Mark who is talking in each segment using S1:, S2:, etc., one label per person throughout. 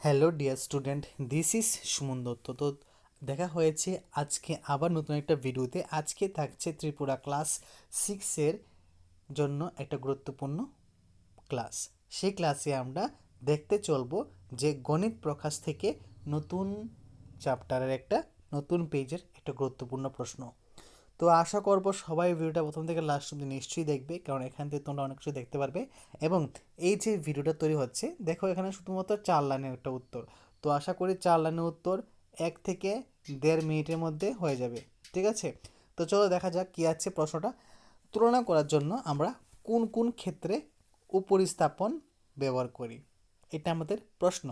S1: Hello dear student, this is Suman Dutta. তো দেখা হয়েছে আজকে আবার নতুন একটা ভিডিওতে। আজকে থাকছে ত্রিপুরা ক্লাস সিক্সের জন্য একটা গুরুত্বপূর্ণ ক্লাস। সেই ক্লাসে আমরা দেখতে চলবো যে গণিত প্রকাশ থেকে নতুন চ্যাপ্টারের একটা নতুন পেজের একটা গুরুত্বপূর্ণ প্রশ্ন। তো আশা করব সবাই ভিডিওটা প্রথম থেকে লাস্ট অব্দি নিশ্চয়ই দেখবে, কারণ এখান থেকে তোমরা অনেক কিছু দেখতে পারবে। এবং এই যে ভিডিওটা তৈরি হচ্ছে, দেখো এখানে শুধুমাত্র 4 লাইনের একটা উত্তর। তো আশা করি 4 লাইনের উত্তর 1 থেকে 1.5 মিনিটের মধ্যে হয়ে যাবে। ঠিক আছে, তো চলো দেখা যাক কী আছে প্রশ্নটা। তুলনা করার জন্য আমরা কোন কোন ক্ষেত্রে উপরিস্থাপন ব্যবহার করি, এটা আমাদের প্রশ্ন।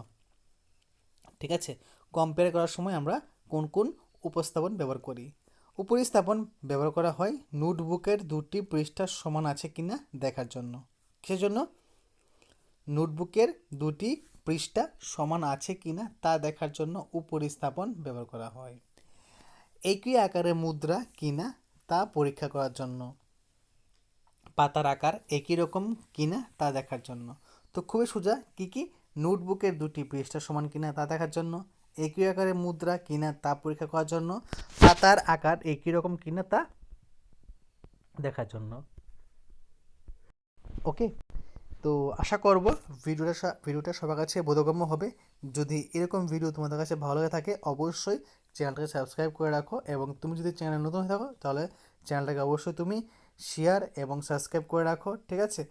S1: ঠিক আছে, কম্পেয়ার করার সময় আমরা কোন কোন উপস্থাপন ব্যবহার করি। উপস্থাপন ব্যবহার করা হয় নোটবুকের দুটি পৃষ্ঠা সমান আছে কিনা দেখার জন্য। কিসের জন্য? নোটবুকের দুটি পৃষ্ঠা সমান আছে কিনা তা দেখার জন্য উপস্থাপন ব্যবহার করা হয়। একই আকারের মুদ্রা কিনা তা পরীক্ষা করার জন্য। পাতার আকার একই রকম কিনা তা দেখার জন্য। তো খুবই সোজা, কি কি? নোটবুকের দুটি পৃষ্ঠা সমান কিনা তা দেখার জন্য, একই আকারের মুদ্রা কিনা তা পরীক্ষা করার জন্য, পাতার আকার একই রকম কিনা তা দেখার জন্য। ওকে, তো আশা করব ভিডিওটা সবার কাছে বোধগম্য হবে। যদি এরকম ভিডিও তোমাদের কাছে ভালো লাগে থাকে, অবশ্যই চ্যানেলটাকে সাবস্ক্রাইব করে রাখো। এবং তুমি যদি চ্যানেলে নতুন হয়ে থাকো, তাহলে চ্যানেলটাকে অবশ্যই তুমি শেয়ার এবং সাবস্ক্রাইব করে রাখো। ঠিক আছে,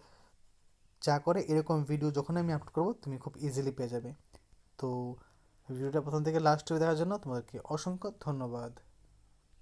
S1: যা করে এরকম ভিডিও যখন আমি আপলোড করবো তুমি খুব ইজিলি পেয়ে যাবে। তো ভিডিওটা প্রথম থেকে লাস্ট দেখার জন্য তোমাদেরকে অসংখ্য ধন্যবাদ।